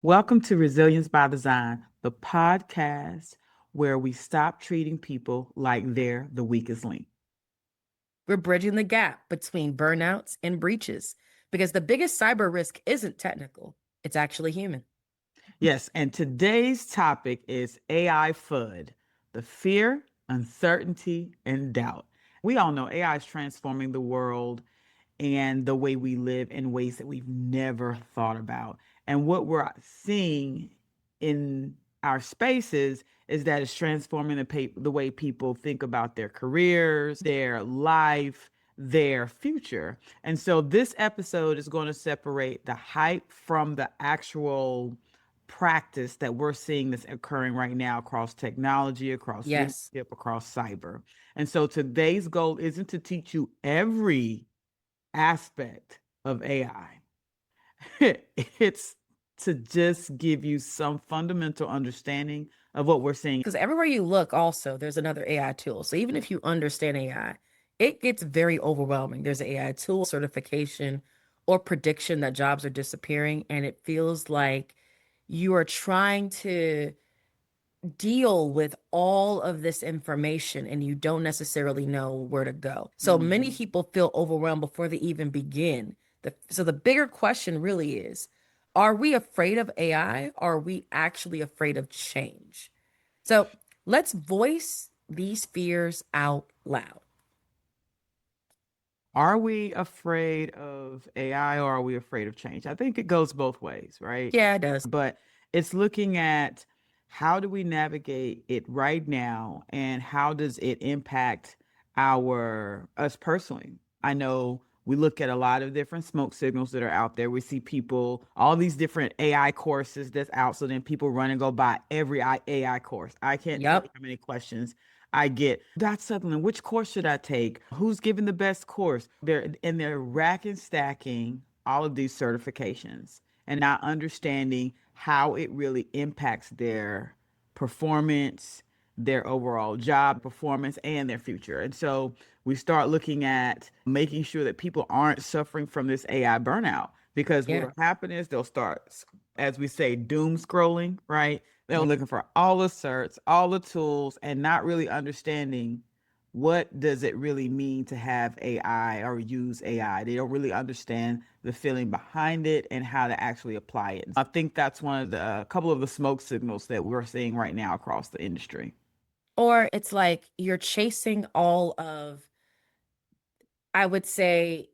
Welcome to Resilience by Design, the podcast where we stop treating people like they're the weakest link. We're bridging the gap between burnouts and breaches because the biggest cyber risk isn't technical, it's actually human. Yes, and today's topic is AI FUD, the fear, uncertainty, and doubt. We all know AI is transforming the world and the way we live in ways that we've never thought about. And what we're seeing in our spaces is that it's transforming the way people think about their careers, their life, their future. And so this episode is going to separate the hype from the actual practice that we're seeing that's occurring right now across technology, across Yes. leadership, across cyber. And so today's goal isn't to teach you every aspect of AI. It's to just give you some fundamental understanding of what we're seeing. Because everywhere you look, also, there's another AI tool. So even if you understand AI, it gets very overwhelming. There's an AI tool, certification, or prediction that jobs are disappearing. And it feels like you are trying to deal with all of this information and you don't necessarily know where to go. So many people feel overwhelmed before they even begin. So the bigger question really is, are we afraid of AI or are we actually afraid of change? So let's voice these fears out loud. Are we afraid of AI or are we afraid of change? I think it goes both ways, right? Yeah, it does. But it's looking at how do we navigate it right now and how does it impact us personally. I know we look at a lot of different smoke signals that are out there. We see people, all these different AI courses that's out. So then people run and go buy every AI course. I can't tell you Yep. how many questions I get. Dr. Sutherland, which course should I take? Who's giving the best course? They're rack and stacking all of these certifications and not understanding how it really impacts their performance, their overall job performance, and their future. And so we start looking at making sure that people aren't suffering from this AI burnout because Yeah. what'll happen is they'll start, as we say, doom scrolling, right? They're Yeah. looking for all the certs, all the tools, and not really understanding what does it really mean to have AI or use AI. They don't really understand the feeling behind it and how to actually apply it. I think that's one of the a couple of the smoke signals that we're seeing right now across the industry. Or it's like you're chasing all of, I would say,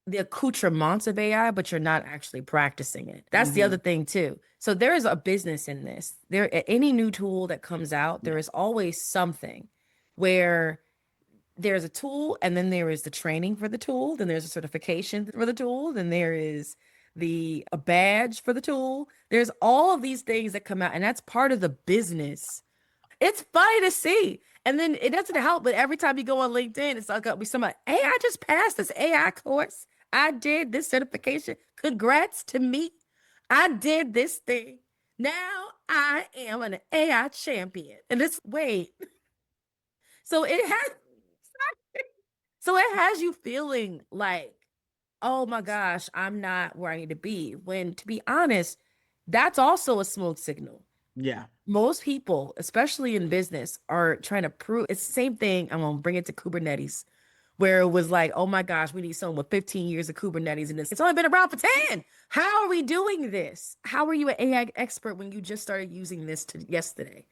the accoutrements of AI, but you're not actually practicing it. That's the other Hmm. thing too. So there is a business in this. Any new tool that comes out, there Yeah. is always something where there's a tool and then there is the training for the tool, then there's a certification for the tool, then there is the a badge for the tool. There's all of these things that come out, and that's part of the business. It's funny to see. And then it doesn't help, but every time you go on LinkedIn, it's like be somebody, hey, I just passed this AI course. I did this certification. Congrats to me. I did this thing. Now I am an AI champion. And it's wait. So it has so it has you feeling like, oh my gosh, I'm not where I need to be. When to be honest, that's also a smoke signal. Yeah. Most people, especially in business, are trying to prove it's the same thing. I'm gonna bring it to Kubernetes, where it was like, oh my gosh, we need someone with 15 years of Kubernetes, and it's only been around for 10. How are we doing this? How are you an AI expert when you just started using this yesterday?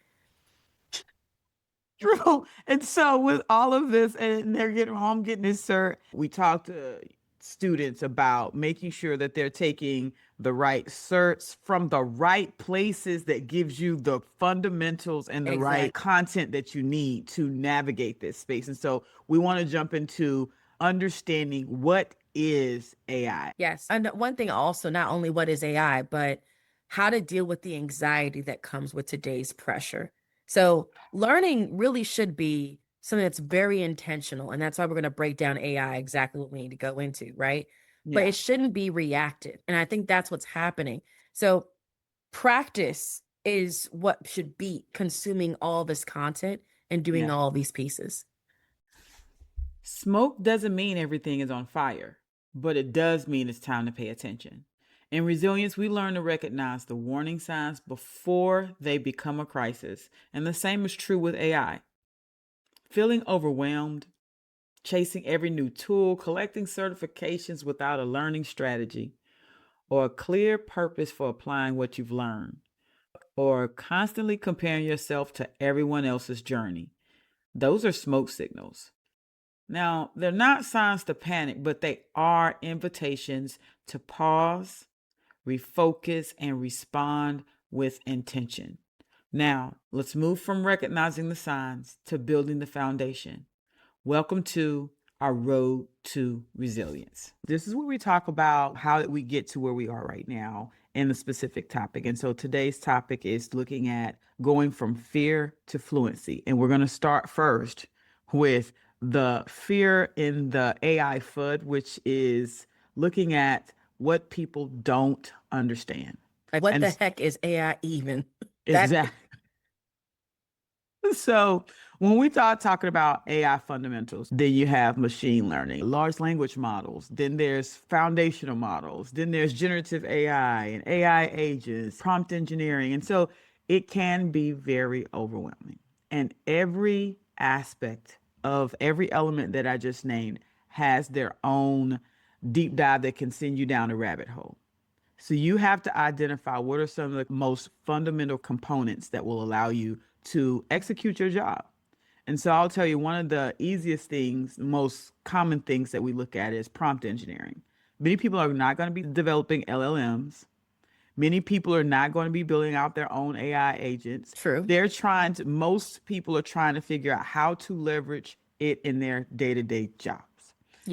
True. And so with all of this, and they're getting home, getting this cert, we talk to students about making sure that they're taking the right certs from the right places that gives you the fundamentals and the right Exactly. content that you need to navigate this space. And so we want to jump into understanding what is AI. Yes. And one thing also, not only what is AI, but how to deal with the anxiety that comes with today's pressure. So, learning really should be something that's very intentional. And that's why we're going to break down AI, exactly what we need to go into, right? But Yeah. it shouldn't be reactive. And I think that's what's happening. So, practice is what should be consuming all this content and doing Yeah. all these pieces. Smoke doesn't mean everything is on fire, but it does mean it's time to pay attention. In resilience, we learn to recognize the warning signs before they become a crisis. And the same is true with AI. Feeling overwhelmed, chasing every new tool, collecting certifications without a learning strategy, or a clear purpose for applying what you've learned, or constantly comparing yourself to everyone else's journey. Those are smoke signals. Now, they're not signs to panic, but they are invitations to pause, refocus, and respond with intention. Now, let's move from recognizing the signs to building the foundation. Welcome to our road to resilience. This is where we talk about how we get to where we are right now in the specific topic. And so today's topic is looking at going from fear to fluency. And we're going to start first with the fear in the AI FUD, which is looking at what people don't understand. Like, what And the heck is AI even? That exactly. So when we start talking about AI fundamentals, then you have machine learning, large language models, then there's foundational models, then there's generative AI and AI agents, prompt engineering. And so it can be very overwhelming. And every aspect of every element that I just named has their own deep dive that can send you down a rabbit hole. So you have to identify what are some of the most fundamental components that will allow you to execute your job. And so I'll tell you one of the easiest things, most common things that we look at is prompt engineering. Many people are not going to be developing LLMs. Many people are not going to be building out their own AI agents. true. Most people are trying to figure out how to leverage it in their day to day jobs.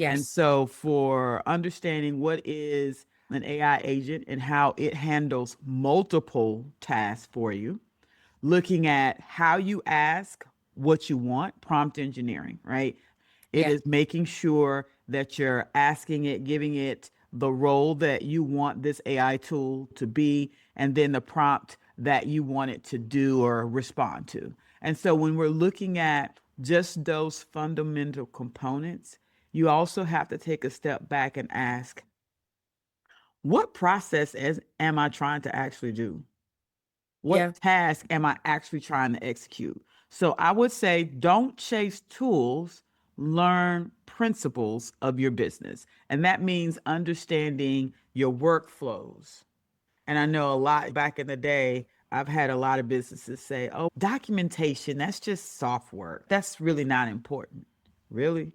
And Yes. so, for understanding what is an AI agent and how it handles multiple tasks for you, looking at how you ask what you want, prompt engineering, right? It Yeah. is making sure that you're asking it, giving it the role that you want this AI tool to be, and then the prompt that you want it to do or respond to. And so when we're looking at just those fundamental components, you also have to take a step back and ask, what am I trying to actually do? Yeah. What task am I actually trying to execute? So I would say don't chase tools, learn principles of your business. And that means understanding your workflows. And I know a lot back in the day, I've had a lot of businesses say, oh, documentation, that's just soft work. That's really not important. Really?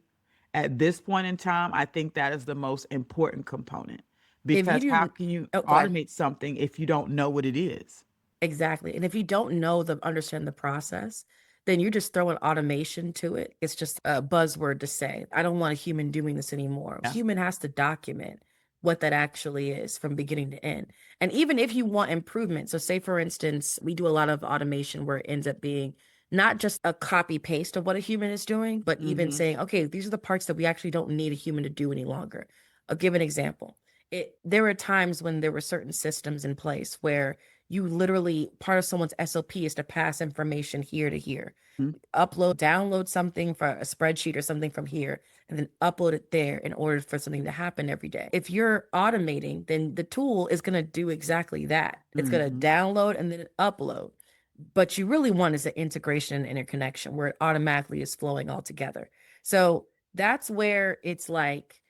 At this point in time, I think that is the most important component If you because how do, can you oh, go ahead. automate something if you don't know what it is? Exactly. And if you don't know understand the process, then you're just throwing automation to it. It's just a buzzword to say, I don't want a human doing this anymore. Yeah. Human has to document what that actually is from beginning to end. And even if you want improvement, so say for instance, we do a lot of automation where it ends up being not just a copy paste of what a human is doing, but even Mm-hmm. saying, okay, these are the parts that we actually don't need a human to do any longer. I'll give an example. There were times when there were certain systems in place where you literally part of someone's SOP is to pass information here to here. Upload, download something for a spreadsheet or something from here, and then upload it there in order for something to happen every day. If you're automating, then the tool is going to do exactly that. It's going to Mm-hmm. download and then upload. But you really want is the integration and interconnection where it automatically is flowing all together. So that's where it's like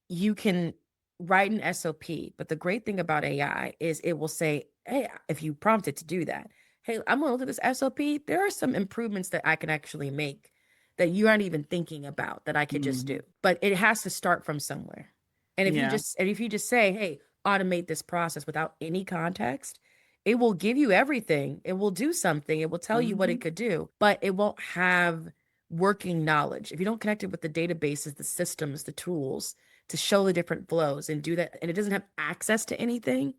you can write an SOP, but the great thing about AI is it will say, hey, if you prompt it to do that, hey, I'm going to look at this SOP. There are some improvements that I can actually make that you aren't even thinking about that I could just Mm-hmm. do. But it has to start from somewhere. Yeah. And if you just say, hey, automate this process without any context, it will give you everything. It will do something. It will tell you what Mm-hmm. it could do, but it won't have working knowledge. If you don't connect it with the databases, the systems, the tools, to show the different flows and do that, and it doesn't have access to anything,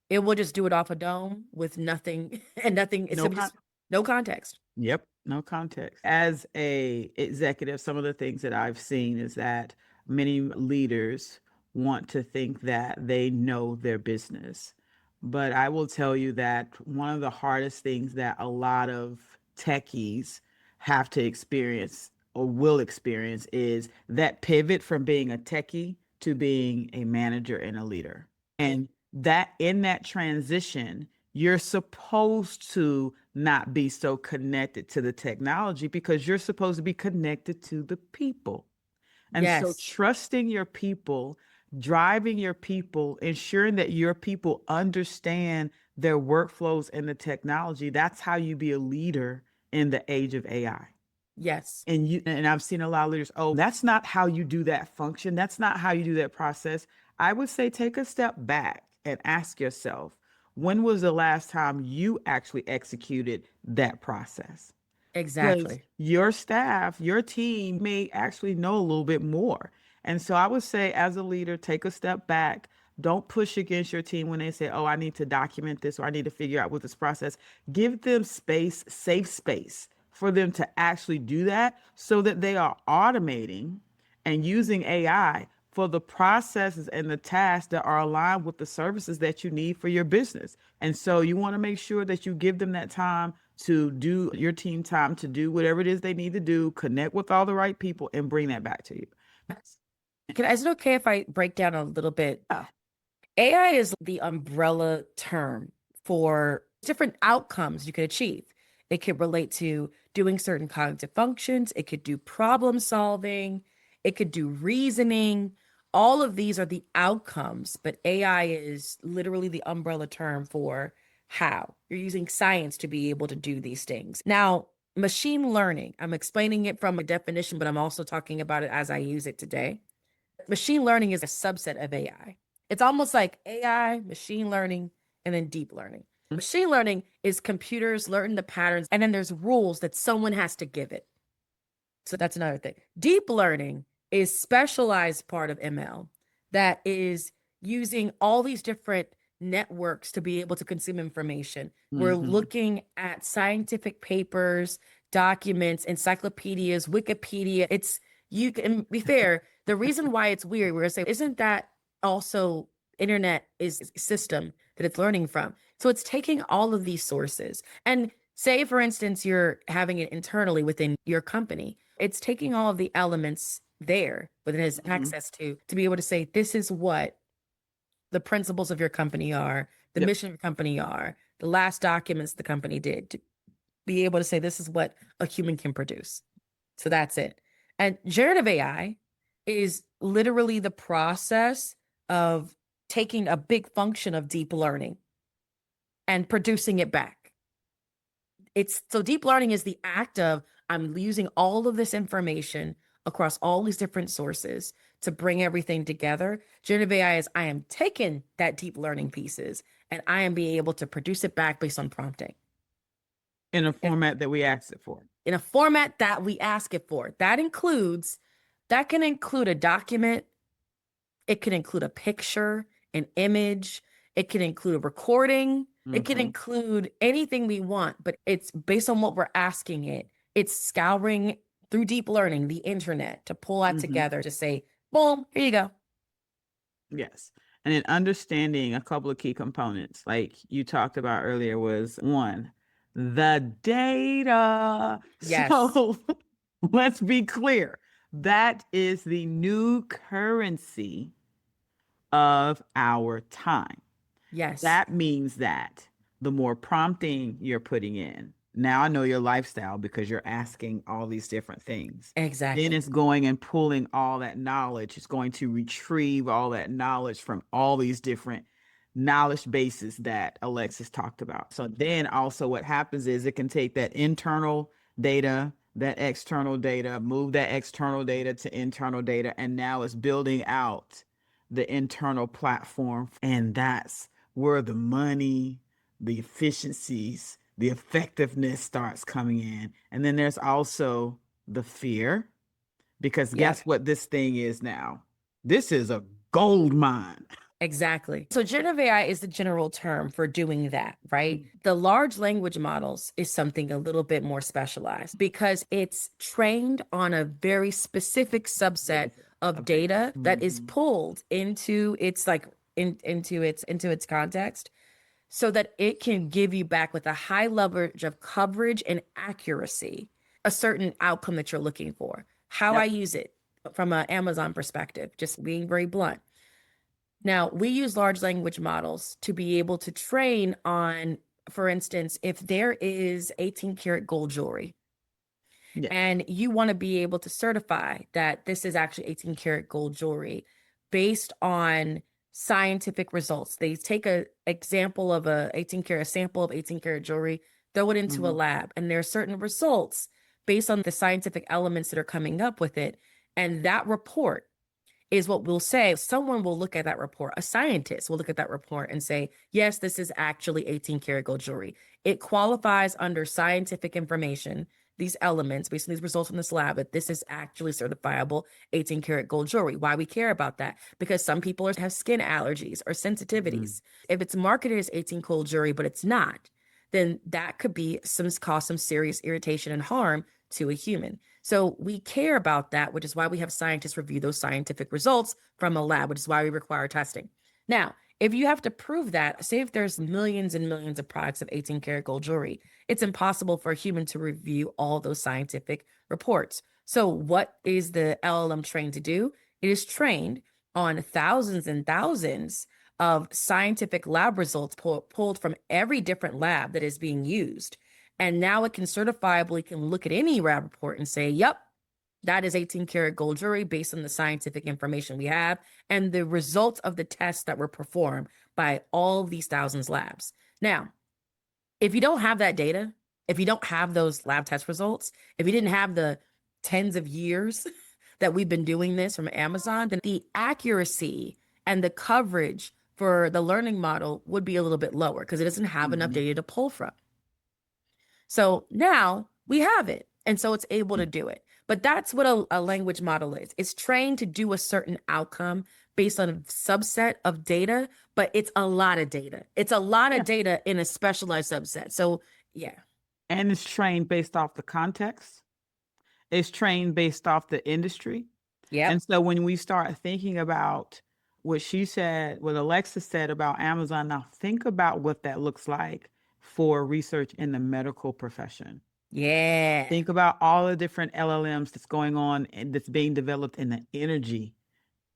it will just do it off a dome with nothing and nothing. It's No gonna be con- just no context. Yep, no context. As a executive, some of the things that I've seen is that many leaders want to think that they know their business. But I will tell you that one of the hardest things that a lot of techies have to experience or will experience is that pivot from being a techie to being a manager and a leader. And that in that transition, you're supposed to not be so connected to the technology because you're supposed to be connected to the people. And so Yes, trusting your people, driving your people, ensuring that your people understand their workflows and the technology, that's how you be a leader in the age of AI. yes, And I've seen a lot of leaders, oh, that's not how you do that function. That's not how you do that process. I would say take a step back and ask yourself, when was the last time you actually executed that process? Because exactly. your staff, your team may actually know a little bit more. And so I would say, as a leader, take a step back. Don't push against your team when they say, oh, I need to document this or I need to figure out what this process. Give them space, safe space for them to actually do that so that they are automating and using AI for the processes and the tasks that are aligned with the services that you need for your business. And so you want to make sure that you give them that time to do your team time to do whatever it is they need to do, connect with all the right people, and bring that back to you. Is it okay if I break down a little bit? Yeah. AI is the umbrella term for different outcomes you could achieve. It could relate to doing certain cognitive functions, it could do problem solving, it could do reasoning. All of these are the outcomes, but AI is literally the umbrella term for how you're using science to be able to do these things. Now, machine learning, I'm explaining it from a definition, but I'm also talking about it as I use it today. Machine learning is a subset of AI. It's almost like AI, machine learning, and then deep learning. Machine learning is computers learn the patterns, and then there's rules that someone has to give it. So that's another thing. Deep learning is specialized part of ML that is using all these different networks to be able to consume information. We're Mm-hmm. looking at scientific papers, documents, encyclopedias, Wikipedia. It's you can be fair. The reason why it's weird, we're gonna say, isn't that also internet is a system that it's learning from? So it's taking all of these sources and say, for instance, you're having it internally within your company. It's taking all of the elements there, but it has Mm-hmm. access to be able to say, this is what the principles of your company are, the Yep. mission of your company are, the last documents the company did, to be able to say, this is what a human can produce. So that's it. And generative AI is literally the process of taking a big function of deep learning and producing it back. It's so deep learning is the act of I'm using all of this information across all these different sources to bring everything together. Generative AI is I am taking that deep learning pieces and I am being able to produce it back based on prompting In a and format that we asked it for. in a format that we ask it for. That can include a document, it can include a picture, an image, it can include a recording, it can Mm-hmm. include anything we want, but it's based on what we're asking it. It's scouring through deep learning, the internet, to pull that Mm-hmm. together to say, boom, here you go. Yes. And then understanding a couple of key components, like you talked about earlier, was one, the data. Yes, So let's be clear. That is the new currency of our time. yes, That means that the more prompting you're putting in, now I know your lifestyle because you're asking all these different things. Then exactly. it's going and pulling all that knowledge. It's going to retrieve all that knowledge from all these different knowledge bases that Alexis talked about. So then also what happens is it can take that internal data, that external data, move that external data to internal data, and now it's building out the internal platform. And that's where the money, the efficiencies, the effectiveness starts coming in. And then there's also the fear, because Yep. guess what this thing is now? This is a gold mine. Exactly. So generative AI is the general term for doing that, right? The large language models is something a little bit more specialized because it's trained on a very specific subset of data that is Mhm. pulled into its like into its context so that it can give you back with a high level of coverage and accuracy a certain outcome that you're looking for. How I Yep. use it. from an Amazon perspective, just being very blunt. Now, we use large language models to be able to train on, for instance, if there is 18 karat gold jewelry Yes. and you want to be able to certify that this is actually 18 karat gold jewelry based on scientific results. They take a example of a 18 karat sample of 18 karat jewelry, throw it into a Mhm. lab, and there are certain results based on the scientific elements that are coming up with it. And that report is what we'll say. Someone will look at that report. A scientist will look at that report and say, yes, this is actually 18 karat gold jewelry. It qualifies under scientific information, these elements, based on these results from this lab, that this is actually certifiable 18 karat gold jewelry. Why we care about that? Because some people have skin allergies or Mhm. sensitivities. If it's marketed as 18 gold jewelry, but it's not, then that could be cause some serious irritation and harm to a human. So we care about that, which is why we have scientists review those scientific results from a lab, which is why we require testing. Now, if you have to prove that, say if there's millions and millions of products of 18 karat gold jewelry, it's impossible for a human to review all those scientific reports. So what is the LLM trained to do? It is trained on thousands and thousands of scientific lab results pulled from every different lab that is being used. And now it can certifiably can look at any lab report and say, yep, that is 18 karat gold jewelry based on the scientific information we have and the results of the tests that were performed by all of these thousands labs. Now, if you don't have that data, if you don't have those lab test results, if you didn't have the tens of years that we've been doing this from Amazon, then the accuracy and the coverage for the learning model would be a little bit lower because it doesn't have enough Mhm. data to pull from. So now we have it. And so it's able to do it. But that's what a language model is. It's trained to do a certain outcome based on a subset of data, but it's a lot of data. It's a lot of Yeah. data in a specialized subset. So, yeah. And it's trained based off the context. It's trained based off the industry. And Yep. so when we start thinking about what she said, what Alexis said about Amazon, now think about what that looks like for research in the medical profession. Yeah. Think about all the different LLMs that's going on and that's being developed in the energy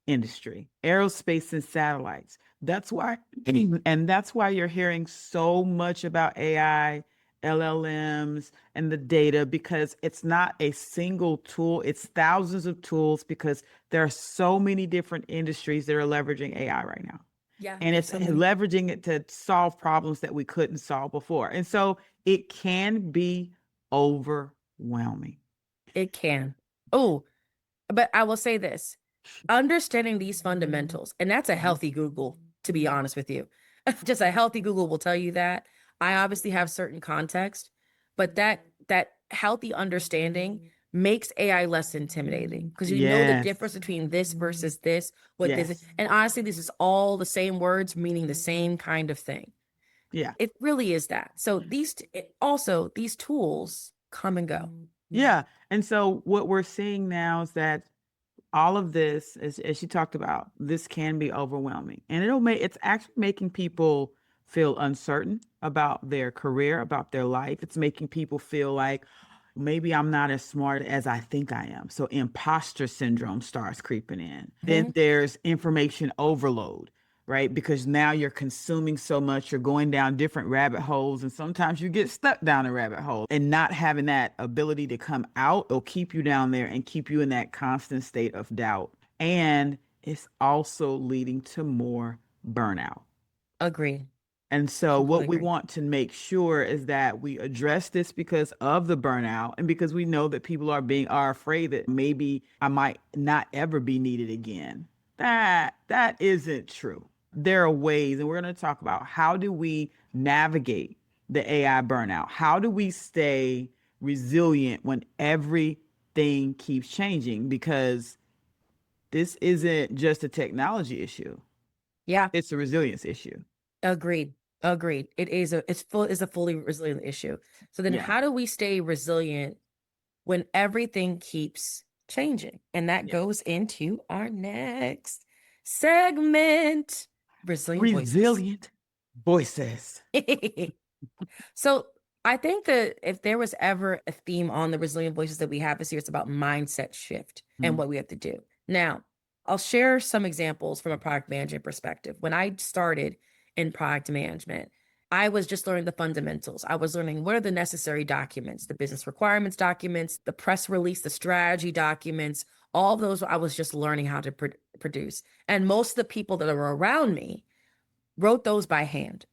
industry, aerospace and satellites. That's why, and that's why you're hearing so much about AI, LLMs, and the data because it's not a single tool, it's thousands of tools because there are so many different industries that are leveraging AI right now. Yeah. And There's it's so many. leveraging it to solve problems that we couldn't solve before. And so it can be overwhelming. It can. Oh, but I will say this, understanding these fundamentals, and that's a Mhm. healthy Google, to be honest with you. Just a healthy Google will tell you that. I obviously have certain context, but that healthy understanding makes AI less intimidating because you know the Yes. difference between this versus this, what this is. Yes. And honestly, this is all the same words meaning the same kind of thing. Yeah. It really is that. So also these tools come and go. Yeah. And so what we're seeing now is that all of this, as she talked about, this can be overwhelming. And it's actually making people feel uncertain about their career, about their life. It's making people feel like maybe I'm not as smart as I think I am. So imposter syndrome starts creeping in. Then Mhm. there's information overload, right? Because now you're consuming so much, you're going down different rabbit holes, and sometimes you get stuck down a rabbit hole. And not having that ability to come out will keep you down there and keep you in that constant state of doubt. And it's also leading to more burnout. Agree. And so, Completely what we agree. want to make sure is that we address this because of the burnout, and because we know that people are afraid that maybe I might not ever be needed again. That isn't true. There are ways, and we're going to talk about how do we navigate the AI burnout? How do we stay resilient when everything keeps changing? Because this isn't just a technology issue; Yeah. it's a resilience issue. Agreed. Agreed. It's a fully resilient issue. So then Yeah. how do we stay resilient when everything keeps changing? And that Yeah. goes into our next segment, resilient voices. Resilient voices. So I think that if there was ever a theme on the Resilient Voices that we have this year, it's about mindset shift and Mm, what we have to do. Now, I'll share some examples from a product management perspective. When I started in product management, I was just learning the fundamentals. I was learning what are the necessary documents, the business requirements documents, the press release, the strategy documents, all those I was just learning how to produce. And most of the people that are around me wrote those by hand,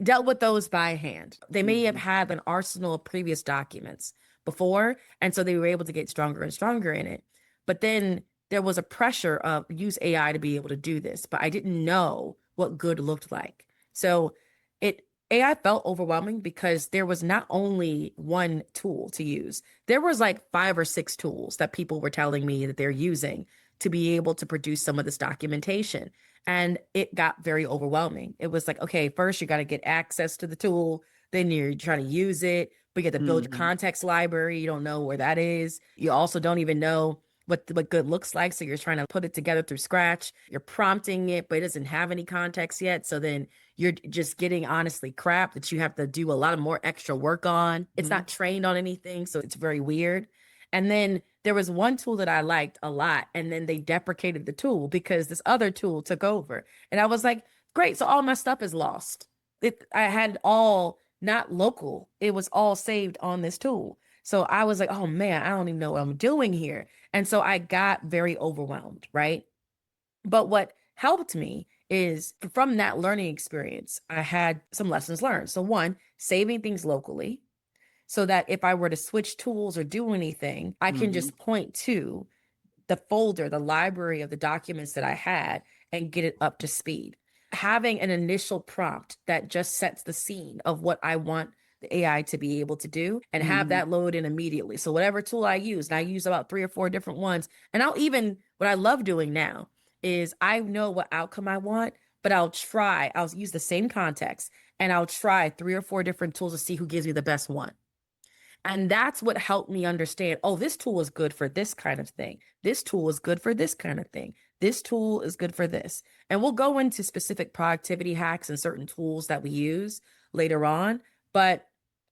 dealt with those by hand. They may have mhm, had an arsenal of previous documents before, and so they were able to get stronger and stronger in it. But then there was a pressure of use AI to be able to do this, but I didn't know what good looked like. So it AI felt overwhelming because there was not only one tool to use. There was like 5 or 6 tools that people were telling me that they're using to be able to produce some of this documentation. And it got very overwhelming. It was like, okay, first you got to get access to the tool, then you're trying to use it, but you have to build your mhm, context library. You don't know where that is. You also don't even know what good looks like. So you're trying to put it together through scratch. You're prompting it, but it doesn't have any context yet. So then you're just getting honestly crap that you have to do a lot of more extra work on. It's mhm, not trained on anything. So it's very weird. And then there was one tool that I liked a lot, and then they deprecated the tool because this other tool took over. And I was like, great, so all my stuff is lost. I had all not local, it was all saved on this tool. So I was like, oh man, I don't even know what I'm doing here. And so I got very overwhelmed, right? But what helped me is from that learning experience, I had some lessons learned. So, one, saving things locally so that if I were to switch tools or do anything, I can mhm, just point to the folder, the library of the documents that I had and get it up to speed. Having an initial prompt that just sets the scene of what I want the AI to be able to do and have mhm. that load in immediately. So whatever tool I use, and I use about 3 or 4 different ones, and I'll even what I love doing now is I know what outcome I want, but I'll use the same context and I'll try 3 or 4 different tools to see who gives me the best one. And that's what helped me understand, oh, this tool is good for this kind of thing. This tool is good for this kind of thing. This tool is good for this. And we'll go into specific productivity hacks and certain tools that we use later on. But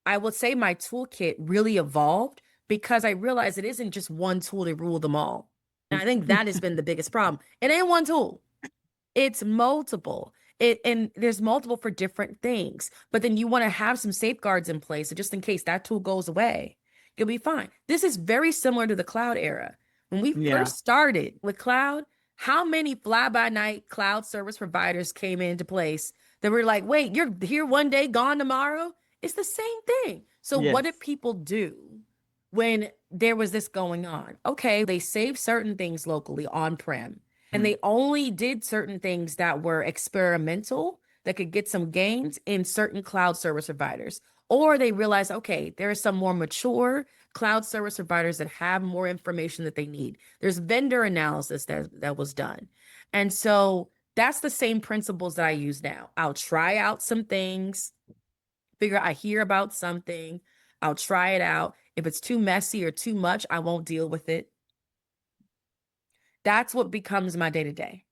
I would say my toolkit really evolved because I realized it isn't just one tool to rule them all. And I think that has been the biggest problem. It ain't one tool. It's multiple. And there's multiple for different things. But then you want to have some safeguards in place. So just in case that tool goes away, you'll be fine. This is very similar to the cloud era. When we Yeah. first started with cloud, how many fly by night cloud service providers came into place that were like, wait, you're here one day, gone tomorrow? It's the same thing. So what did Yes. people do when there was this going on? Okay, they saved certain things locally on prem and Mm, they only did certain things that were experimental that could get some gains in certain cloud service providers. Or they realized, okay, there are some more mature cloud service providers that have more information that they need. There's vendor analysis that was done. And so that's the same principles that I use now. I'll try out some things, figure I hear about something, I'll try it out. If it's too messy or too much, I won't deal with it. That's what becomes my day to day.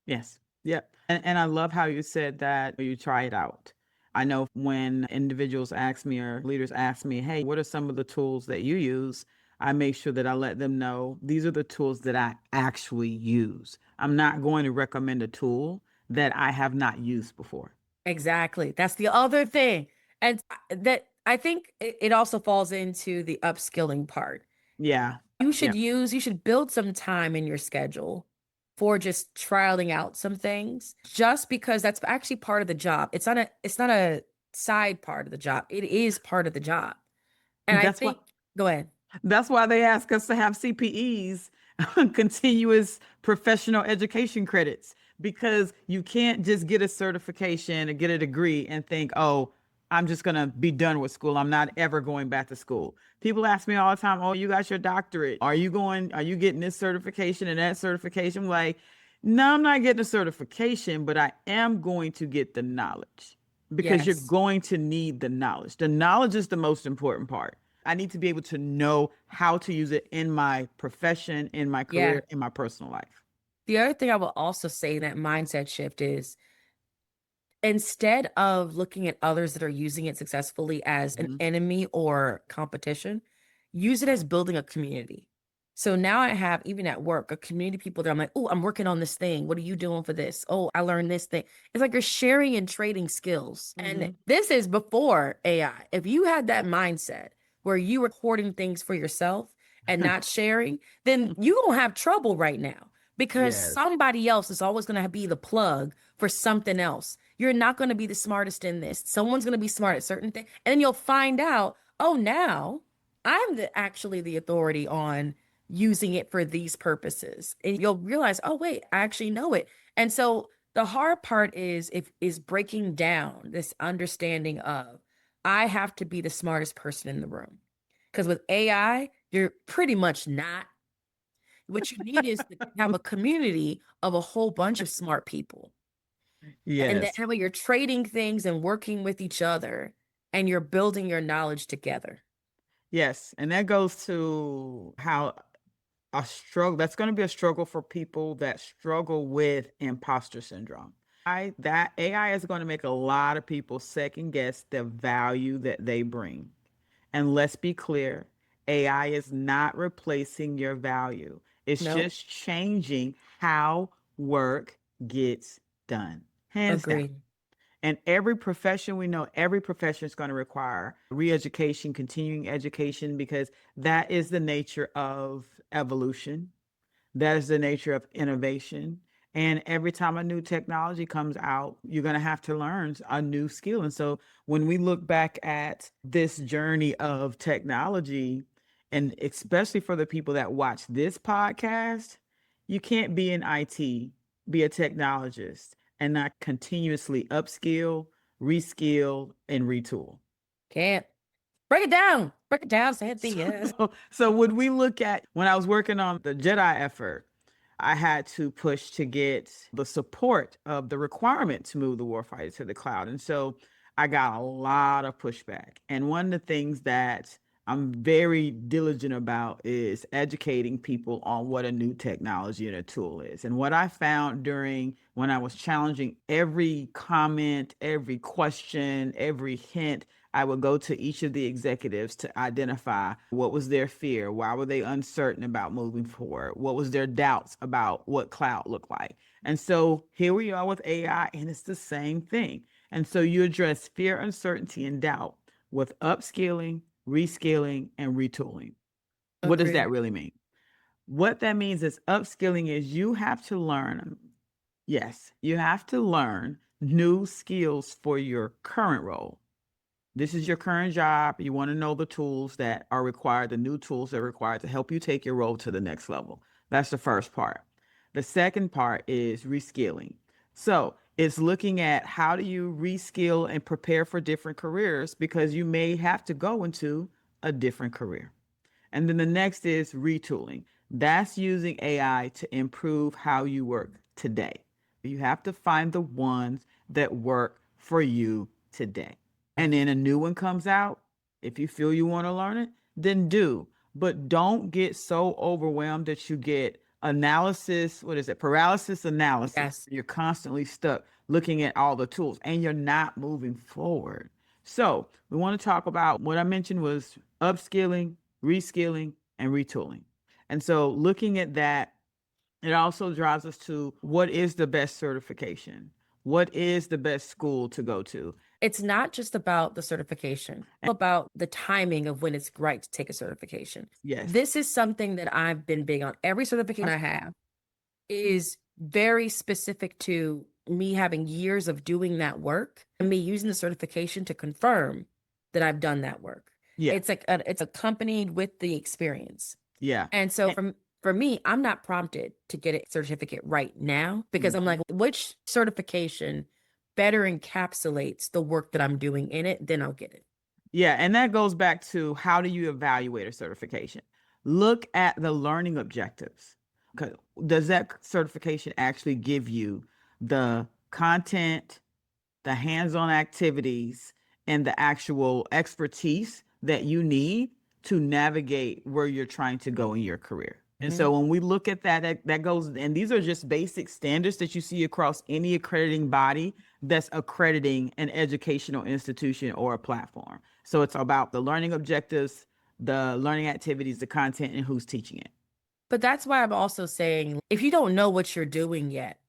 yes. Yep. And I love how you said that you try it out. I know when individuals ask me or leaders ask me, hey, what are some of the tools that you use? I make sure that I let them know these are the tools that I actually use. I'm not going to recommend a tool that I have not used before. Exactly. That's the other thing. And that I think it also falls into the upskilling part. Yeah. Yeah. You should build some time in your schedule for just trialing out some things just because that's actually part of the job. It's not a side part of the job. It is part of the job. And I That's why think go ahead. That's why they ask us to have CPEs, continuous professional education credits, because you can't just get a certification or get a degree and think, oh, I'm just going to be done with school. I'm not ever going back to school. People ask me all the time, oh, you got your doctorate. Are you getting this certification and that certification? I'm like, no, I'm not getting a certification, but I am going to get the knowledge because you're Yes. going to need the knowledge. The knowledge is the most important part. I need to be able to know how to use it in my profession, in my Yeah. career, in my personal life. The other thing I will also say in that mindset shift is Instead of looking at others that are using it successfully as an Mhm. enemy or competition, use it as building a community. So now I have, even at work, a community of people that I'm like, oh, I'm working on this thing. What are you doing for this? Oh, I learned this thing. It's like you're sharing and trading skills. And Mhm. this is before AI. If you had that mindset where you were hoarding things for yourself and not sharing, then you don't have trouble right now because Yes. somebody else is always going to be the plug for something else. You're not going to be the smartest in this. Someone's going to be smart at certain things. And then you'll find out, oh, now I'm actually the authority on using it for these purposes. And you'll realize, oh, wait, I actually know it. And so the hard part is breaking down this understanding of I have to be the smartest person in the room. Because with AI, you're pretty much not. What you need is to have a community of a whole bunch of smart people. And that Yes. way you're trading things and working with each other and you're building your knowledge together. Yes. And that goes to how a struggle that's going to be a struggle for people that struggle with imposter syndrome. That AI is going to make a lot of people second guess the value that they bring. And let's be clear, AI is not replacing your value. It's No, just changing how work gets done. Hands down. agreed. And every profession we know, every profession is going to require re-education, continuing education, because that is the nature of evolution. That is the nature of innovation. And every time a new technology comes out, you're going to have to learn a new skill. And so when we look back at this journey of technology, and especially for the people that watch this podcast, you can't be in IT, be a technologist, and not continuously upskill, reskill, and retool. Can't. Break it down. Break it down, Cynthia. So when we look at when I was working on the Jedi effort, I had to push to get the support of the requirement to move the warfighter to the cloud. And so I got a lot of pushback. And one of the things that I'm very diligent about is educating people on what a new technology and a tool is. And what I found during when I was challenging every comment, every question, every hint, I would go to each of the executives to identify what was their fear, why were they uncertain about moving forward, what was their doubts about what cloud looked like. And so here we are with AI, and it's the same thing. And so you address fear, uncertainty, and doubt with upskilling, reskilling, and retooling. What does that Agreed. really mean? What that means is upskilling is you have to learn, yes, you have to learn new skills for your current role. This is your current job. You want to know the tools that are required, the new tools that are required to help you take your role to the next level. That's the first part. The second part is reskilling. So it's looking at how do you reskill and prepare for different careers because you may have to go into a different career. And then the next is retooling. That's using AI to improve how you work today. You have to find the ones that work for you today. And then a new one comes out. If you feel you want to learn it, then do. But don't get so overwhelmed that you get analysis, what is it? Paralysis analysis. Yes. You're constantly stuck looking at all the tools and you're not moving forward. So, we want to talk about what I mentioned was upskilling, reskilling, and retooling. And so, looking at that, it also drives us to what is the best certification? What is the best school to go to? It's not just about the certification, about the timing of when it's right to take a certification. Yes. This is something that I've been big on. Every certification I have is very specific to me having years of doing that work and me using the certification to confirm that I've done that work. Yeah. It's like it's accompanied with the experience. Yeah. And so And- for me, I'm not prompted to get a certificate right now because I'm Mhm. like, which certification better encapsulates the work that I'm doing in it, then I'll get it. Yeah, and that goes back to how do you evaluate a certification? Look at the learning objectives. 'Cause does that certification actually give you the content, the hands-on activities, and the actual expertise that you need to navigate where you're trying to go in your career? And Mhm. so when we look at that goes, and these are just basic standards that you see across any accrediting body that's accrediting an educational institution or a platform. So it's about the learning objectives, the learning activities, the content, and who's teaching it. But that's why I'm also saying if you don't know what you're doing yet,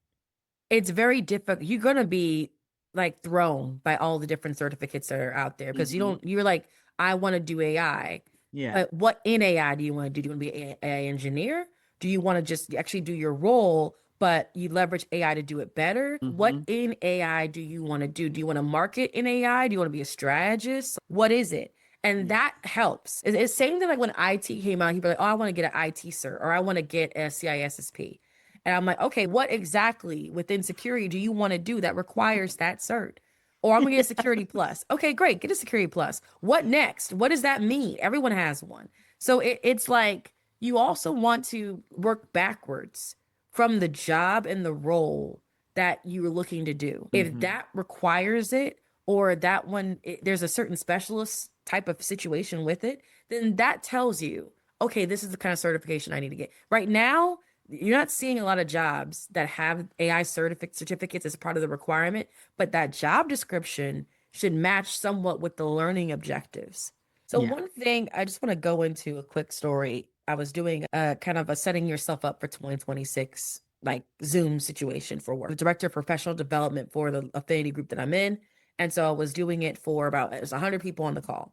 it's very difficult. You're going to be like thrown by all the different certificates that are out there because Hmm. you're like, I want to do AI. Yeah. But what in AI do you want to do? Do you want to be an AI engineer? Do you want to just actually do your role, but you leverage AI to do it better? What Hmm. in AI do you want to do? Do you want to market in AI? Do you want to be a strategist? What is it? And Yeah. that helps. It's same thing like when IT came out, he'd be like, oh, I want to get an IT cert or I want to get a CISSP. And I'm like, okay, what exactly within security do you want to do that requires that cert? Or I'm gonna get a security plus. Okay, great, get a security plus. What next? What does that mean? Everyone has one. So it's like you also want to work backwards from the job and the role that you're looking to do. If Hmm. that requires it, or that one, there's a certain specialist type of situation with it, then that tells you, okay, this is the kind of certification I need to get. Right now, you're not seeing a lot of jobs that have AI certificates as part of the requirement, but that job description should match somewhat with the learning objectives. So Yeah. one thing I just want to go into a quick story. I was doing a kind of a setting yourself up for 2026 like Zoom situation for work. The director of professional development for the affinity group that I'm in. And so I was doing it for about it was 100 people on the call.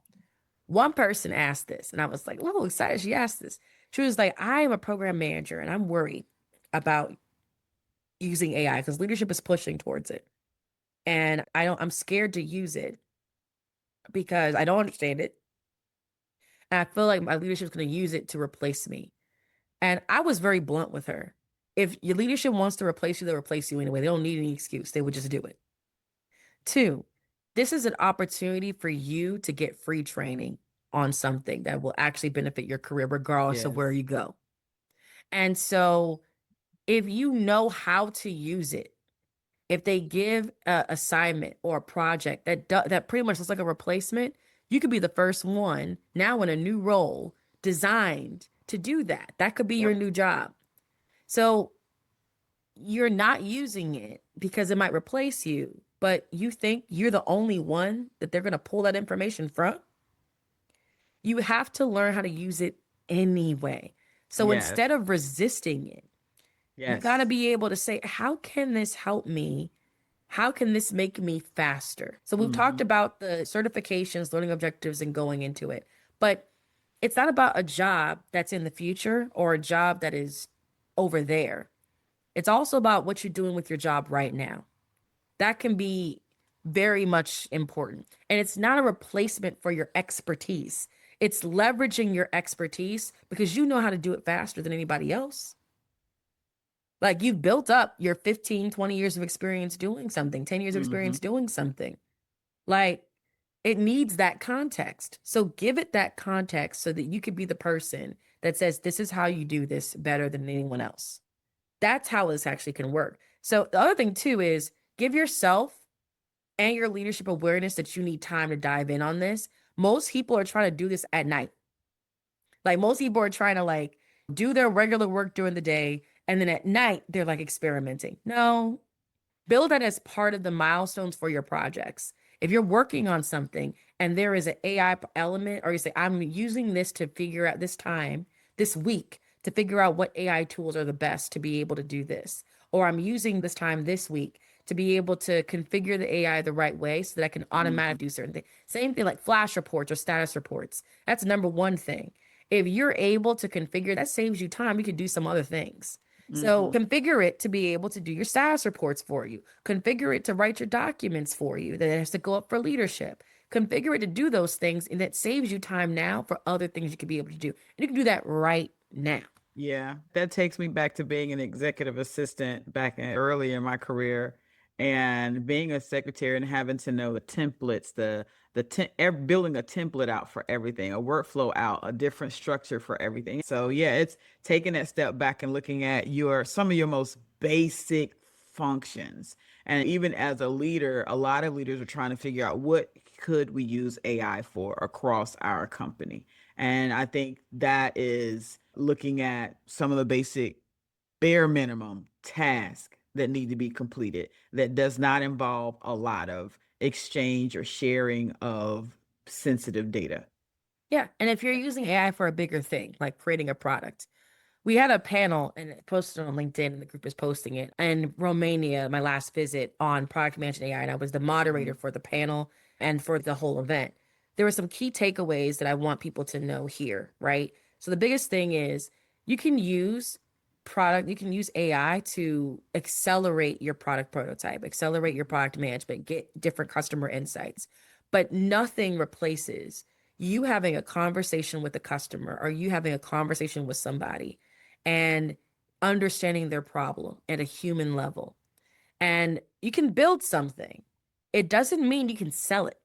One person asked this, and I was like, "Oh, excited!" She asked this. She was like, "I am a program manager, and I'm worried about using AI because leadership is pushing towards it, and I'm scared to use it because I don't understand it, and I feel like my leadership is going to use it to replace me." And I was very blunt with her. If your leadership wants to replace you, they'll replace you anyway. They don't need any excuse. They would just do it. Two, this is an opportunity for you to get free training on something that will actually benefit your career, regardless of where Yes. you go. And so, if you know how to use it, if they give a assignment or a project that pretty much looks like a replacement, you could be the first one now in a new role designed to do that. That could be your Yep. new job. So you're not using it because it might replace you, but you think you're the only one that they're going to pull that information from. You have to learn how to use it anyway. So Yes. instead of resisting it, you got to Yes. be able to say, how can this help me? How can this make me faster? So we've talked Hmm. about the certifications, learning objectives, and going into it. But it's not about a job that's in the future or a job that is over there. It's also about what you're doing with your job right now. That can be very much important. And it's not a replacement for your expertise. It's leveraging your expertise because you know how to do it faster than anybody else. Like you've built up your 15, 20 years of experience doing something, 10 years of Hmm. experience doing something. Like it needs that context. So give it that context so that you could be the person that says, this is how you do this better than anyone else. That's how this actually can work. So the other thing too is give yourself and your leadership awareness that you need time to dive in on this. Most people are trying to do this at night. Like most people are trying to like do their regular work during the day and then at night they're like experimenting. No, build that as part of the milestones for your projects. If you're working on something and there is an AI element, or you say, I'm using this to figure out this time, this week, to figure out what AI tools are the best to be able to do this. Or I'm using this time this week to be able to configure the AI the right way so that I can Hmm. automatically do certain things. Same thing like flash reports or status reports. That's number one thing. If you're able to configure, that saves you time. You can do some other things. So Hmm. configure it to be able to do your status reports for you. Configure it to write your documents for you that has to go up for leadership. Configure it to do those things, and that saves you time now for other things you could be able to do. And you can do that right now. Yeah, that takes me back to being an executive assistant early in my career, and being a secretary and having to know the templates, building a template out for everything, a workflow out, a different structure for everything. So yeah, it's taking that step back and looking at your some of your most basic functions. And even as a leader, a lot of leaders are trying to figure out what could we use AI for across our company. And I think that is looking at some of the basic bare minimum tasks that need to be completed that does not involve a lot of exchange or sharing of sensitive data. Yeah. And if you're using AI for a bigger thing, like creating a product, we had a panel and it posted on LinkedIn and the group is posting it in Romania, my last visit on product management AI. And I was the moderator Mhm. for the panel and for the whole event. There were some key takeaways that I want people to know here, right? So the biggest thing is you can use you can use AI to accelerate your product prototype, accelerate your product management, get different customer insights. But nothing replaces you having a conversation with a customer or you having a conversation with somebody and understanding their problem at a human level. And you can build something. It doesn't mean you can sell it.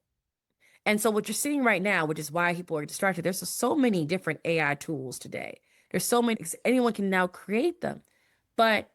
And so what you're seeing right now, which is why people are distracted, there's so many different AI tools today. There's so many, anyone can now create them. But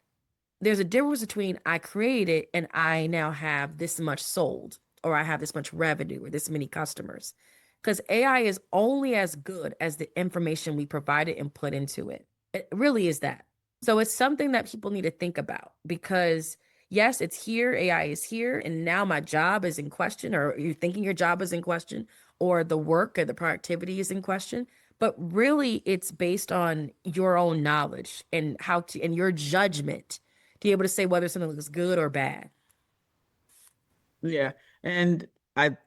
there's a difference between I created and I now have this much sold, or I have this much revenue, or this many customers. Because AI is only as good as the information we provided and put into it. It really is that. So it's something that people need to think about because, yes, it's here, AI is here, and now my job is in question, or you're thinking your job is in question, or the work or the productivity is in question. But really, it's based on your own knowledge and how to, and your judgment to be able to say whether something looks good or bad. Yeah. And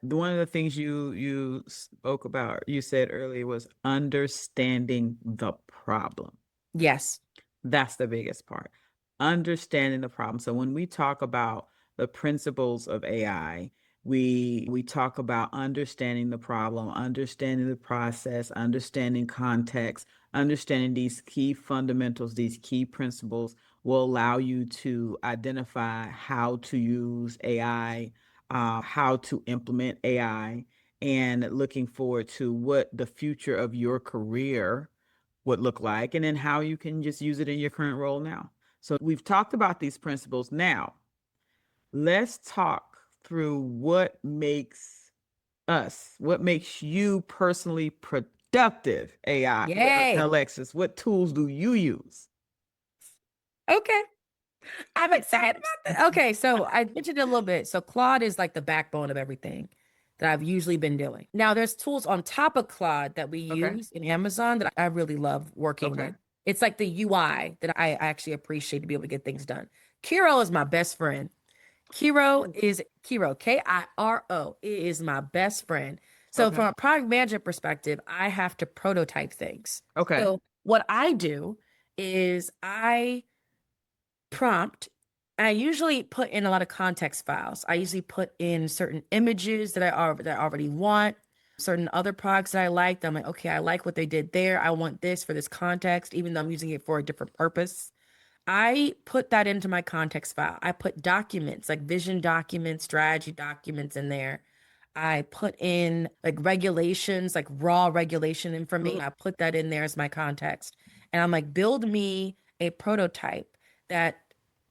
one of the things you spoke about, you said earlier was understanding the problem. Yes. That's the biggest part. Understanding the problem. So when we talk about the principles of AI, we talk about understanding the problem, understanding the process, understanding context, understanding these key fundamentals, these key principles will allow you to identify how to use AI, how to implement AI, and looking forward to what the future of your career would look like, and then how you can just use it in your current role now. So we've talked about these principles. Now, let's talk through what makes you personally productive AI. Yay. Alexis, what tools do you use? Okay. I'm excited about that. Okay, so I mentioned it a little bit. So Claude is like the backbone of everything that I've usually been doing. Now there's tools on top of Claude that we Okay. use in Amazon that I really love working Okay. with. It's like the UI that I actually appreciate to be able to get things done. Kiro is my best friend. Kiro, Kiro is my best friend. So Okay. from a product management perspective, I have to prototype things. Okay. So what I do is I prompt. I usually put in a lot of context files. I usually put in certain images that I already want, certain other products that I like. I'm like, okay, I like what they did there. I want this for this context, even though I'm using it for a different purpose. I put that into my context file. I put documents like vision documents, strategy documents in there. I put in like regulations, like raw regulation information. I put that in there as my context. And I'm like, build me a prototype that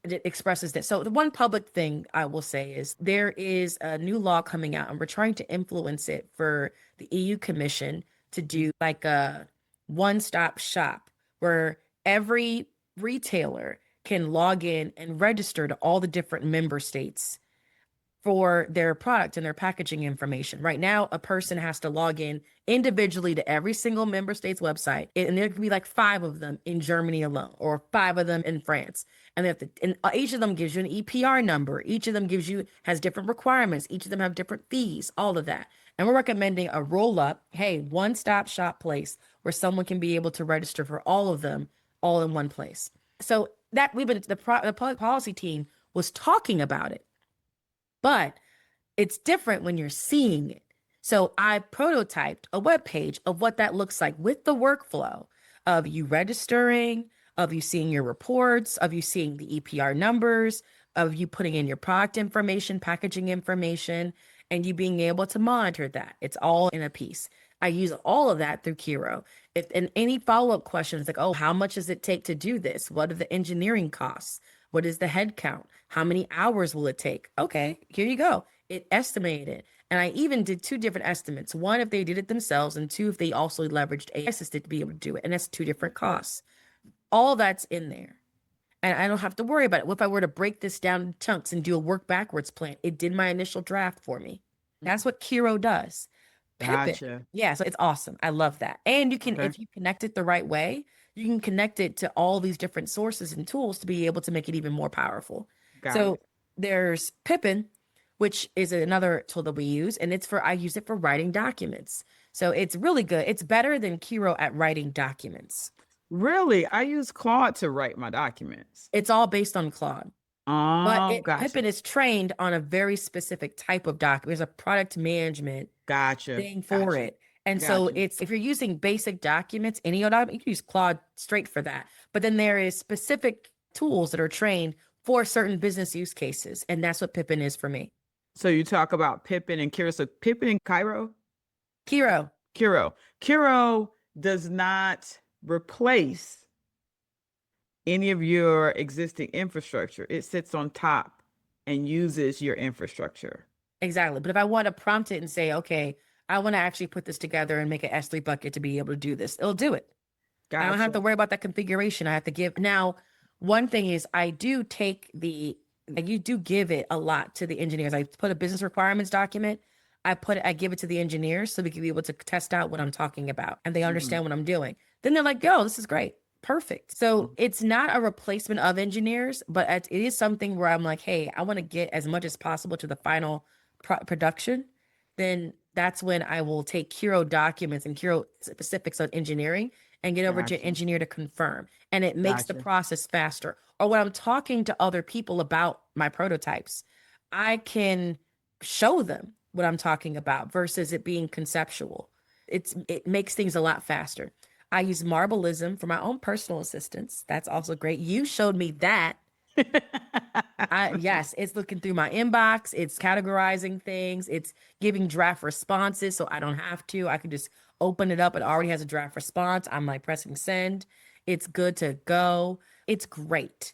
expresses this. So the one public thing I will say is there is a new law coming out and we're trying to influence it for the EU Commission to do like a one-stop shop where every retailer can log in and register to all the different member states for their product and their packaging information. Right now, a person has to log in individually to every single member state's website, and there could be like five of them in Germany alone, or five of them in France. And they have to, and each of them gives you an EPR number. Each of them has different requirements. Each of them have different fees, all of that. And we're recommending a roll up, hey, one stop shop place where someone can be able to register for all of them all in one place. So that the public policy team was talking about it, but it's different when you're seeing it. So I prototyped a web page of what that looks like with the workflow of you registering, of you seeing your reports, of you seeing the EPR numbers, of you putting in your product information, packaging information, and you being able to monitor that. It's all in a piece. I use all of that through Kiro. If and any follow-up questions like, oh, how much does it take to do this? What are the engineering costs? What is the head count? How many hours will it take? Okay, here you go. It estimated it. And I even did two different estimates. One, if they did it themselves, and two, if they also leveraged AI assisted to be able to do it. And that's two different costs. All that's in there. And I don't have to worry about it. If I were to break this down in chunks and do a work backwards plan, it did my initial draft for me. That's what Kiro does. Pippin. Gotcha. Yeah, so it's awesome. I love that. And you can, Okay. if you connect it the right way, you can connect it to all these different sources and tools to be able to make it even more powerful. Got So it. there's Pippin, which is another tool that we use, and I use it for writing documents. So it's really good. It's better than Kiro at writing documents. Really? I use Claude to write my documents. It's all based on Claude. But Oh, Pippin gotcha. is trained on a very specific type of document. There's a product management Gotcha. thing for Gotcha. it. And so Gotcha. it's if you're using basic documents, any old document, you can use Claude straight for that. But then there is specific tools that are trained for certain business use cases. And that's what Pippin is for me. So you talk about Pippin and Kiro. So Pippin and Cairo? Kiro, Kiro. Kiro does not replace any of your existing infrastructure. It sits on top and uses your infrastructure. exactly. But if I want to prompt it and say, okay, I want to actually put this together and make an S3 bucket to be able to do this, it'll do it. I don't have to Gotcha. worry about that configuration. I have to give now. One thing is you do give it a lot to the engineers. I put a business requirements document. I give it to the engineers so we can be able to test out what I'm talking about and they Mhm. understand what I'm doing. Then they're like, yo, this is great. Perfect. So it's not a replacement of engineers, but it is something where I'm like, hey, I want to get as much as possible to the final production. Then that's when I will take Kiro documents and Kiro specifics on engineering and get over to Gotcha. engineer to confirm. And it makes the Gotcha. process faster. Or when I'm talking to other people about my prototypes, I can show them what I'm talking about versus it being conceptual. It makes things a lot faster. I use Marbleism for my own personal assistance. That's also great. You showed me that. Yes, it's looking through my inbox, it's categorizing things, it's giving draft responses so I don't have to. I can just open it up. It already has a draft response. I'm like pressing send. It's good to go. It's great.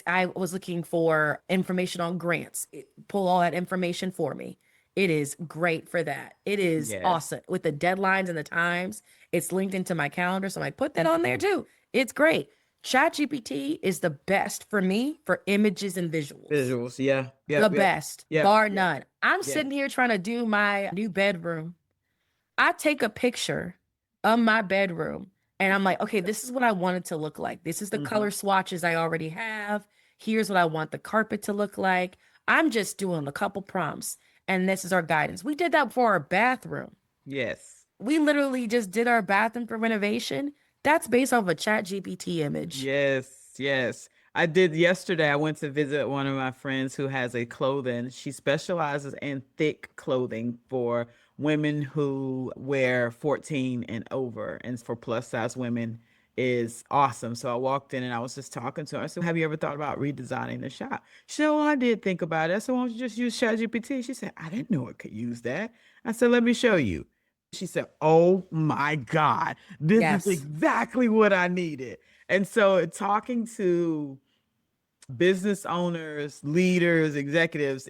I was looking for information on grants. Pull all that information for me. It is great for that. It is Yes. awesome with the deadlines and the times. It's linked into my calendar, so I put that on there too. It's great. ChatGPT is the best for me for images and visuals. Visuals. Yeah. The Yep. Yep. best, Yep. bar Yep. none. I'm Yep. sitting here trying to do my new bedroom. I take a picture of my bedroom and I'm like, okay, this is what I want it to look like. This is the Hmm. color swatches I already have. Here's what I want the carpet to look like. I'm just doing a couple prompts and this is our guidance. We did that for our bathroom. Yes. We literally just did our bathroom for renovation. That's based off a chat GPT image. Yes, yes. I did yesterday. I went to visit one of my friends who has a clothing. She specializes in thick clothing for women who wear 14 and over, and for plus size women is awesome. So I walked in and I was just talking to her. I said, "Have you ever thought about redesigning the shop?" She said, "Oh, I did think about it." So why don't you just use ChatGPT? She said, "I didn't know it could use that." I said, "Let me show you." She said, "Oh my God, this is Yes. exactly what I needed." And so, talking to business owners, leaders, executives,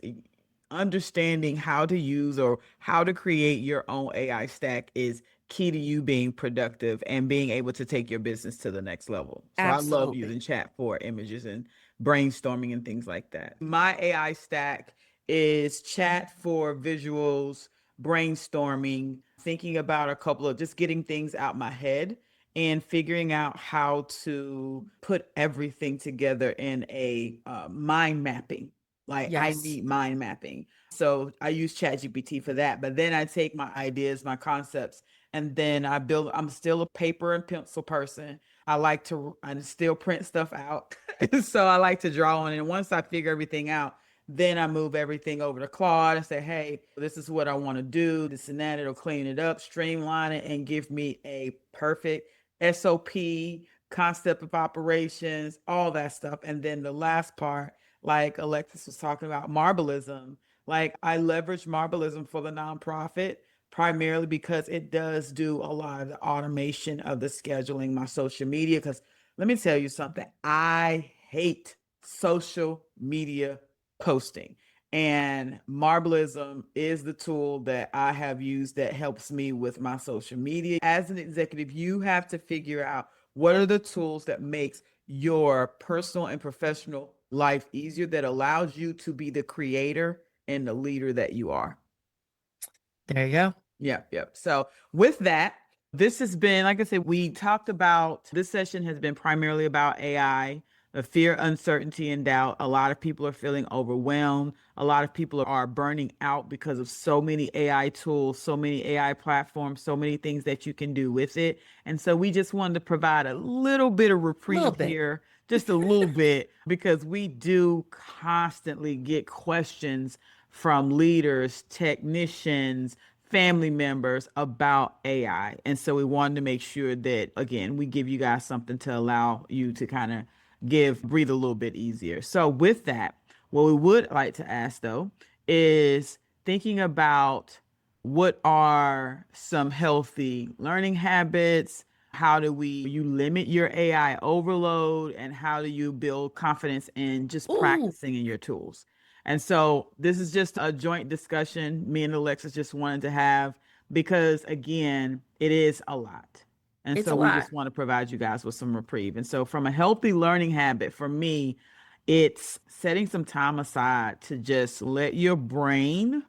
understanding how to use or how to create your own AI stack is key to you being productive and being able to take your business to the next level. So I love Absolutely. using chat for images and brainstorming and things like that. My AI stack is chat for visuals, brainstorming, thinking about a couple of just getting things out my head and figuring out how to put everything together in a mind mapping. Like I Yes. need mind mapping. So I use ChatGPT for that. But then I take my ideas, my concepts, and then I build. I'm still a paper and pencil person. I still print stuff out. So I like to draw on it. And once I figure everything out, then I move everything over to Claude and say, hey, this is what I want to do, this and that. It'll clean it up, streamline it, and give me a perfect SOP, concept of operations, all that stuff. And then the last part, like Alexis was talking about, Marbleism. Like I leverage Marbleism for the nonprofit primarily because it does do a lot of the automation of the scheduling, my social media. Because let me tell you something, I hate social media posting. And Marblism is the tool that I have used that helps me with my social media. As an executive, you have to figure out what are the tools that makes your personal and professional life easier, that allows you to be the creator and the leader that you are. There you go. Yep, yep. So with that, this has been, like I said, we talked about, this session has been primarily about AI, the fear, uncertainty, and doubt. A lot of people are feeling overwhelmed. A lot of people are burning out because of so many AI tools, so many AI platforms, so many things that you can do with it. And so we just wanted to provide a little bit of A little reprieve bit. here, just a little bit, because we do constantly get questions from leaders, technicians, family members about AI. And so we wanted to make sure that, again, we give you guys something to allow you to kind of breathe a little bit easier. So, with that, what we would like to ask though is thinking about what are some healthy learning habits? How do you limit your AI overload, and how do you build confidence in just Ooh, practicing in your tools? And so this is just a joint discussion me and Alexis just wanted to have, because again, it is a lot. And it's so a we lot. just want to provide you guys with some reprieve. And so from a healthy learning habit, for me, it's setting some time aside to just let your brain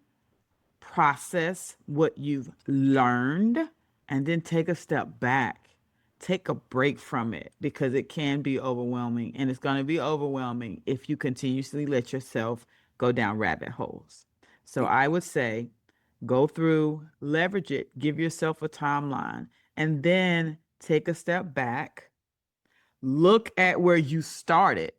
process what you've learned, and then take a step back. Take a break from it, because it can be overwhelming, and it's going to be overwhelming if you continuously let yourself go down rabbit holes. So I would say go through, leverage it, give yourself a timeline, and then take a step back, look at where you started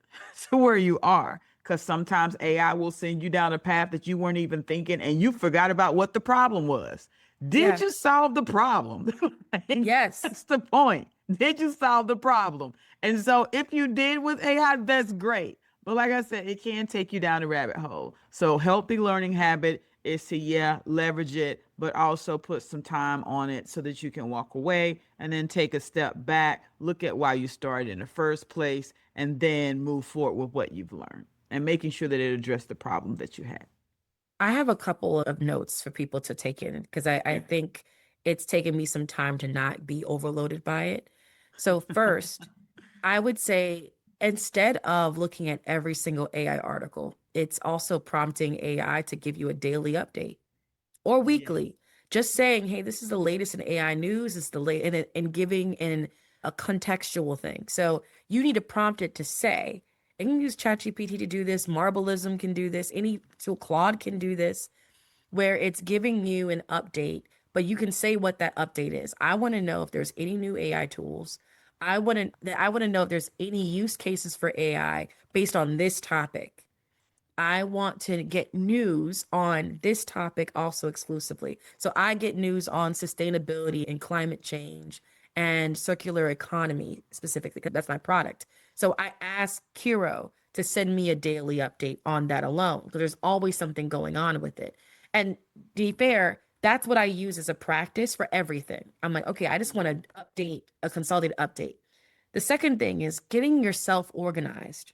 to where you are, because sometimes AI will send you down a path that you weren't even thinking, and you forgot about what the problem was. Did Yeah. you solve the problem? Like, Yes. that's the point. Did you solve the problem? And so if you did with AI, that's great. But like I said, it can take you down a rabbit hole. So healthy learning habit is to, yeah, leverage it, but also put some time on it so that you can walk away and then take a step back, look at why you started in the first place, and then move forward with what you've learned, and making sure that it addressed the problem that you had. I have a couple of notes for people to take in because I Yeah. think it's taken me some time to not be overloaded by it. So, first, I would say instead of looking at every single AI article, it's also prompting AI to give you a daily update or Yeah. weekly, just saying, hey, this is the latest in AI news. It's the late and giving in a contextual thing. So you need to prompt it to say, and you can use ChatGPT to do this. Marblism can do this. Any tool, Claude can do this, where it's giving you an update, but you can say what that update is. I want to know if there's any new AI tools. I want to know if there's any use cases for AI based on this topic. I want to get news on this topic also exclusively. So I get news on sustainability and climate change and circular economy specifically, because that's my product. So I ask Kiro to send me a daily update on that alone, because there's always something going on with it. And to be fair, that's what I use as a practice for everything. I'm like, okay, I just want to update a consolidated update. The second thing is getting yourself organized.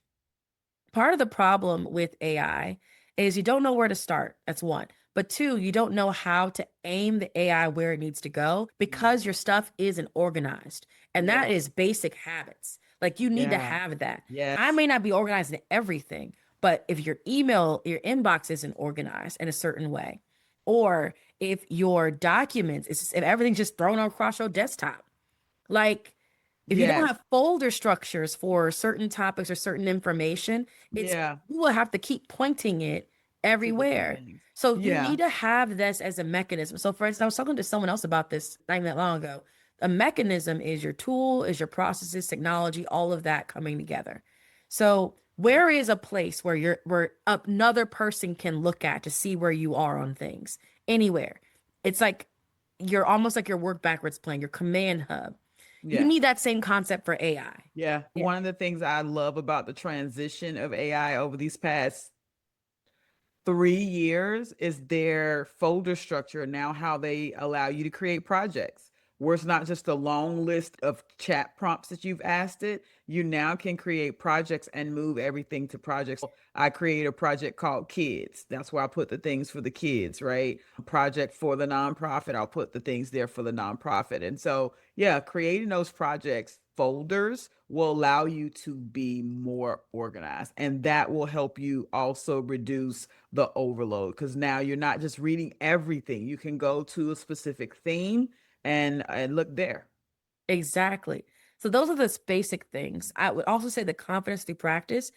Part of the problem with AI is you don't know where to start. That's one. But two, you don't know how to aim the AI where it needs to go because your stuff isn't organized. And that Yeah. is basic habits. Like you need to Yeah. have that. I Yes. may not be organized in everything, but if your email, your inbox isn't organized in a certain way, or if your documents, if everything's just thrown across your desktop, like if you don't Yes. have folder structures for certain topics or certain information, it's Yeah. you will have to keep pointing it To different everywhere. things. So you Yeah. need to have this as a mechanism. So for instance, I was talking to someone else about this not even that long ago. A mechanism is your tool, is your processes, technology, all of that coming together. So where is a place where where another person can look at to see where you are on things? Anywhere. It's like you're almost like your work backwards plan, your command hub. You Yeah. need that same concept for AI. Yeah. Yeah. One of the things I love about the transition of AI over these past 3 years is their folder structure, now how they allow you to create projects. where it's not just a long list of chat prompts that you've asked it. You now can create projects and move everything to projects. I create a project called Kids. That's where I put the things for the kids, right? A project for the nonprofit, I'll put the things there for the nonprofit. And so, yeah, creating those projects folders will allow you to be more organized. And that will help you also reduce the overload because now you're not just reading everything. You can go to a specific theme and look there. Exactly. So those are the basic things. I would also say the confidence through practice.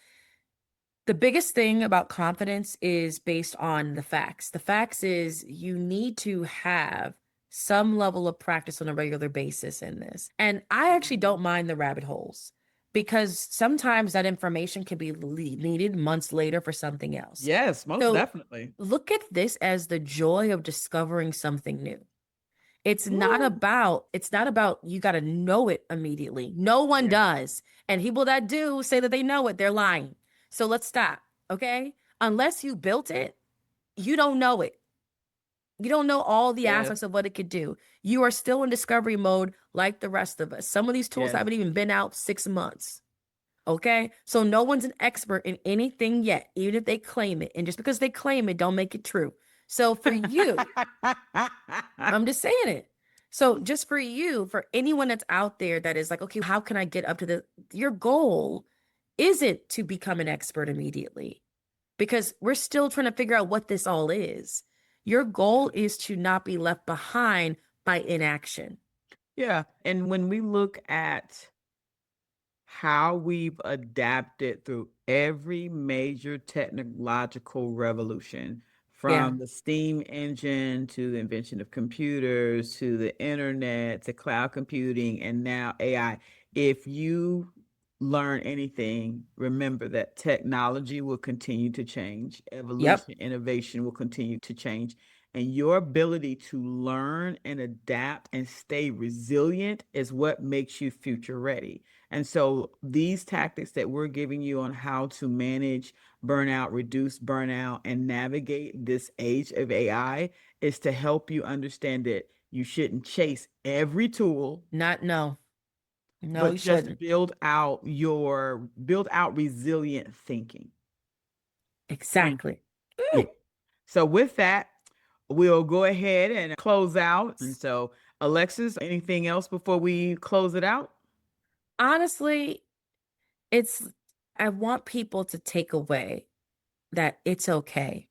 The biggest thing about confidence is based on the facts. The facts is you need to have some level of practice on a regular basis in this. And I actually don't mind the rabbit holes because sometimes that information can be needed months later for something else. Yes, most So definitely. look at this as the joy of discovering something new. Woo. It's not about you got to know it immediately. No one Yeah. does. And people that do say that they know it, they're lying. So let's stop, okay? Unless you built it, you don't know it. You don't know all the Yes. aspects of what it could do. You are still in discovery mode like the rest of us. Some of these tools Yes. haven't even been out 6 months. Okay. So no one's an expert in anything yet, even if they claim it. And just because they claim it, don't make it true. So for you, I'm just saying it. So just for you, for anyone that's out there that is like, okay, how can I get up to your goal isn't to become an expert immediately because we're still trying to figure out what this all is. Your goal is to not be left behind by inaction. Yeah. And when we look at how we've adapted through every major technological revolution, Yeah. from the steam engine to the invention of computers to the internet to cloud computing and now AI. If you learn anything, remember that technology will continue to change, Yep. evolution, innovation will continue to change. And your ability to learn and adapt and stay resilient is what makes you future ready. And so these tactics that we're giving you on how to manage burnout, reduce burnout, and navigate this age of AI is to help you understand that you shouldn't chase every tool, Not no. No, but you just shouldn't. build out resilient thinking. Mm. Exactly. Yeah. So with that, we'll go ahead and close out. And so, Alexis, anything else before we close it out? Honestly, it's I want people to take away that it's okay.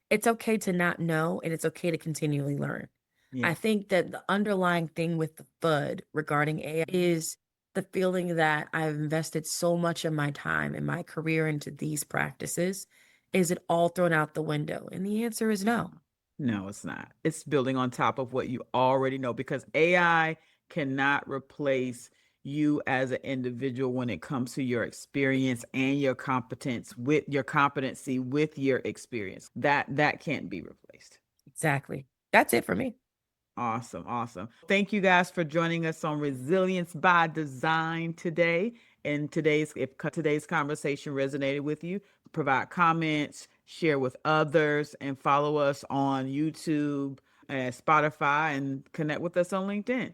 It's okay to not know and it's okay to continually learn. I Yes. think that the underlying thing with the FUD regarding AI is the feeling that I've invested so much of my time and my career into these practices. Is it all thrown out the window? And the answer is no. No, it's not. It's building on top of what you already know because AI cannot replace you as an individual when it comes to your experience and your competence with your competency with your experience. That can't be replaced. Exactly. That's it for me. Awesome, awesome. Thank you guys for joining us on Resilience by Design today. And if today's conversation resonated with you, provide comments, share with others, and follow us on YouTube and Spotify and connect with us on LinkedIn.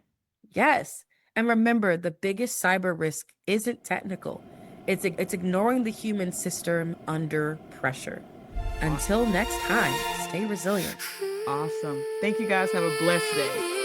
Yes. And remember, the biggest cyber risk isn't technical. It's ignoring the human system under pressure. Awesome. Until next time, stay resilient. Awesome. Thank you guys. Have a blessed day.